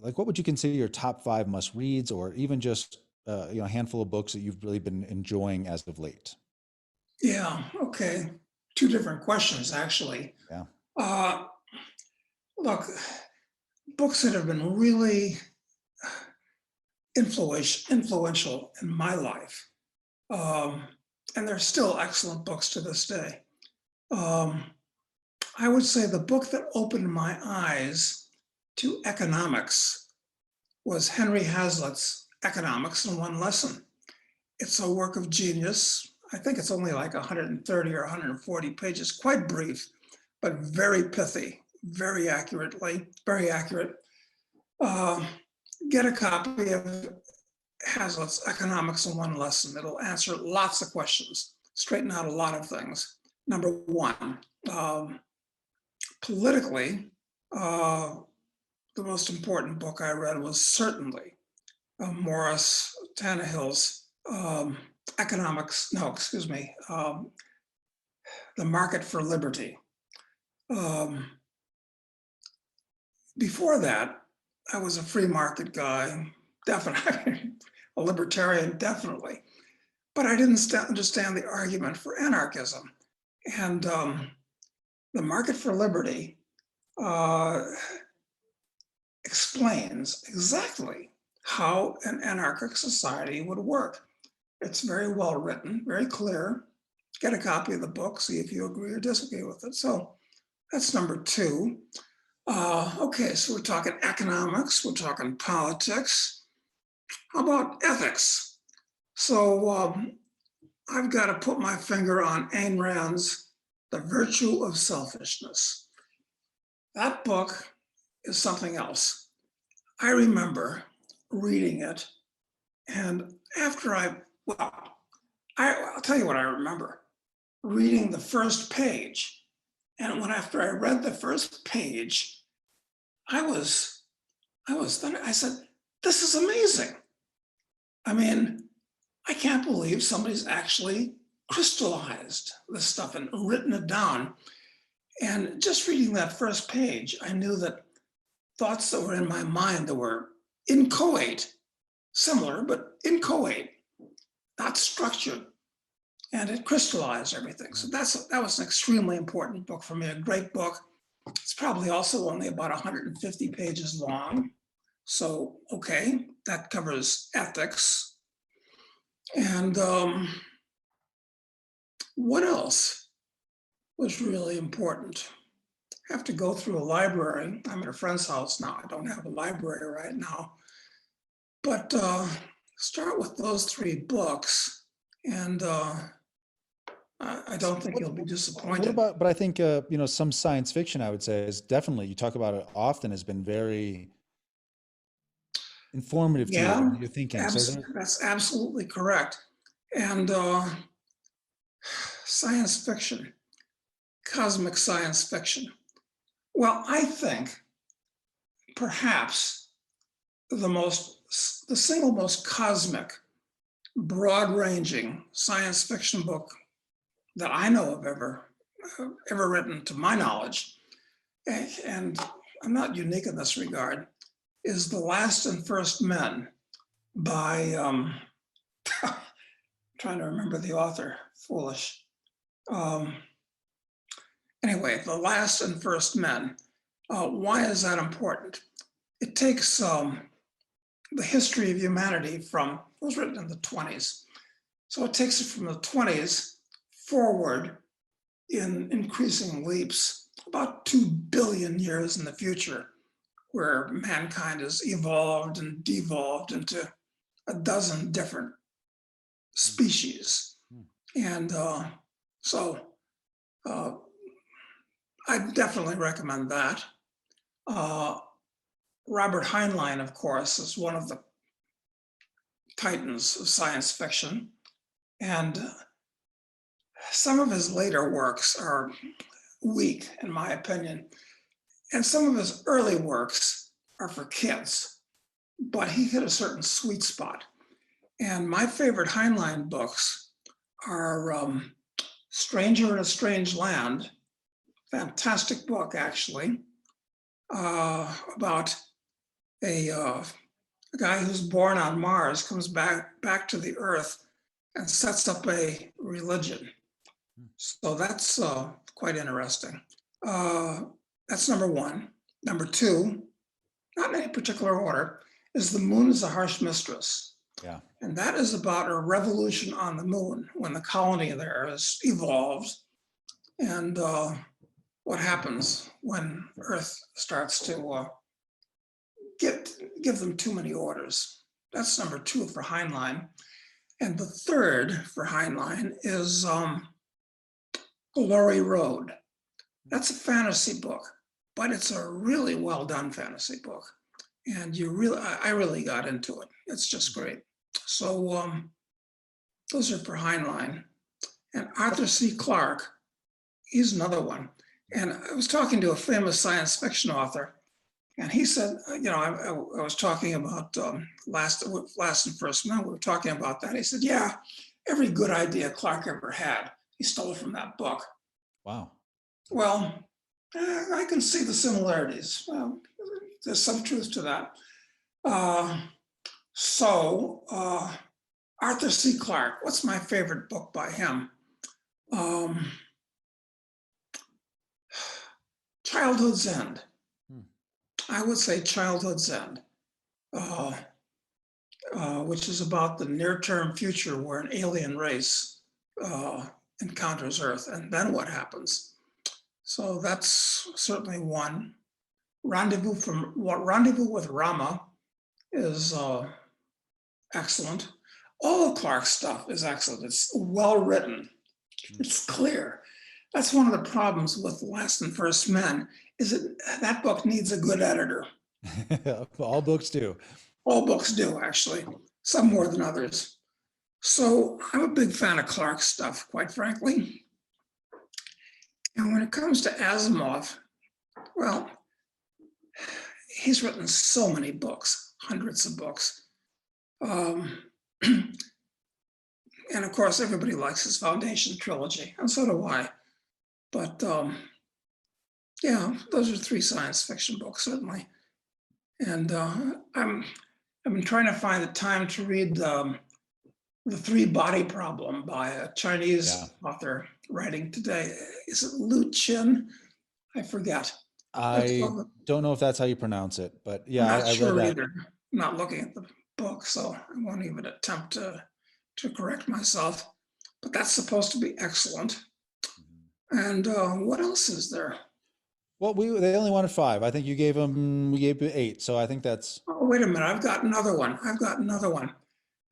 like what would you consider your top 5 must reads, or even just a handful of books that you've really been enjoying as of late? Yeah, okay. Two different questions, actually. Yeah. Uh, Look, books that have been really influential in my life, um, and they're still excellent books to this day. Um, I would say the book that opened my eyes to economics was Henry Hazlitt's Economics in One Lesson. It's a work of genius. I think it's only like 130 or 140 pages, quite brief, but very pithy, very accurate. Uh, get a copy of Hazlitt's Economics in One Lesson. It'll answer lots of questions, straighten out a lot of things. Number one, politically, uh, the most important book I read was certainly Morris Tannehill's Economics, no, excuse me, The Market for Liberty. Um, Before that, I was a free market guy, definitely, a libertarian, definitely. But I didn't understand the argument for anarchism. And The Market for Liberty uh, explains exactly how an anarchic society would work. It's very well written, very clear. Get a copy of the book, see if you agree or disagree with it. So that's number two. Okay, so we're talking economics, we're talking politics. How about ethics? So I've got to put my finger on Ayn Rand's The Virtue of Selfishness. That book is something else. I remember reading it, and well, I'll tell you what I remember reading the first page. And after I read the first page, I was, I said, this is amazing. I mean, I can't believe somebody's actually crystallized this stuff and written it down. And just reading that first page, I knew that thoughts that were in my mind that were inchoate, similar, but inchoate, not structured, and it crystallized everything. So that was an extremely important book for me, a great book. It's probably also only about 150 pages long. So, okay, that covers ethics. And what else was really important? I have to go through a library. I'm at a friend's house now. I don't have a library right now. But start with those three books, and I don't think you'll be What disappointed. about, but I think, some science fiction, I would say, is definitely, you talk about it often, has been very informative to Yeah, your thinking. So there, that's absolutely correct. And science fiction, cosmic science fiction. Well, I think perhaps the single most cosmic, broad-ranging science fiction book that I know of ever written, to my knowledge, and I'm not unique in this regard, is The Last and First Men by trying to remember the author, foolish. Um, anyway, The Last and First Men. Why is that important? It takes the history of humanity it was written in the 20s. So it takes it from the 20s forward in increasing leaps, about 2 billion years in the future, where mankind has evolved and devolved into a dozen different species. And so uh, I definitely recommend that. Uh, Robert Heinlein, of course, is one of the titans of science fiction. And some of his later works are weak, in my opinion. And some of his early works are for kids, but he hit a certain sweet spot. And my favorite Heinlein books are Stranger in a Strange Land, fantastic book, actually, about a guy who's born on Mars comes back to the Earth and sets up a religion. So that's quite interesting. Uh, that's number one. Number two, not in any particular order, is The Moon is a Harsh Mistress. Yeah. And that is about a revolution on the moon when the colony there is evolved and what happens when Earth starts to give them too many orders. That's number two for Heinlein. And the third for Heinlein is Glory Road. That's a fantasy book, but it's a really well done fantasy book. And I really got into it. It's just great. So those are for Heinlein. And Arthur C. Clarke, he's another one. And I was talking to a famous science fiction author, and he said, I was talking about last and first man, we were talking about that. He said, yeah, every good idea Clarke ever had, he stole from that book. Wow. Well, I can see the similarities. Well, there's some truth to that. Arthur C. Clarke, what's my favorite book by him? Childhood's End. I would say Childhood's End, which is about the near-term future where an alien race encounters Earth, and then what happens. So that's certainly one. Rendezvous with Rama is excellent. All of Clarke's stuff is excellent. It's well written. It's clear. That's one of the problems with Last and First Men, is that book needs a good editor. All books do. All books do, actually, some more than others. So I'm a big fan of Clarke's stuff, quite frankly. And when it comes to Asimov, well, he's written so many books, hundreds of books. And of course, everybody likes his Foundation trilogy, and so do I. But yeah, those are three science fiction books, certainly. And I've been trying to find the time to read The Three Body Problem by a Chinese author writing today. Is it Lu Qin? I forget. I don't know if that's how you pronounce it, but yeah, I'm not sure read that. either. I'm not looking at the book, so I won't even attempt to correct myself. But that's supposed to be excellent. And what else is there? Well, they only wanted 5. I think we gave you 8. So I think that's. Oh, wait a minute. I've got another one.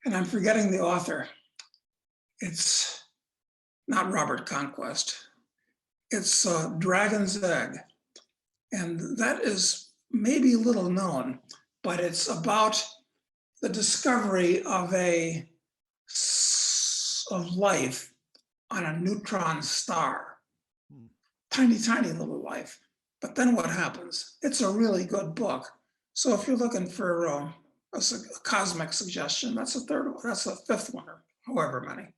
And I'm forgetting the author. It's not Robert Conquest. It's Dragon's Egg. And that is maybe little known, but it's about the discovery of life on a neutron star. Tiny, tiny little life. But then what happens? It's a really good book. So if you're looking for a cosmic suggestion, that's a third one. That's a fifth one, or however many.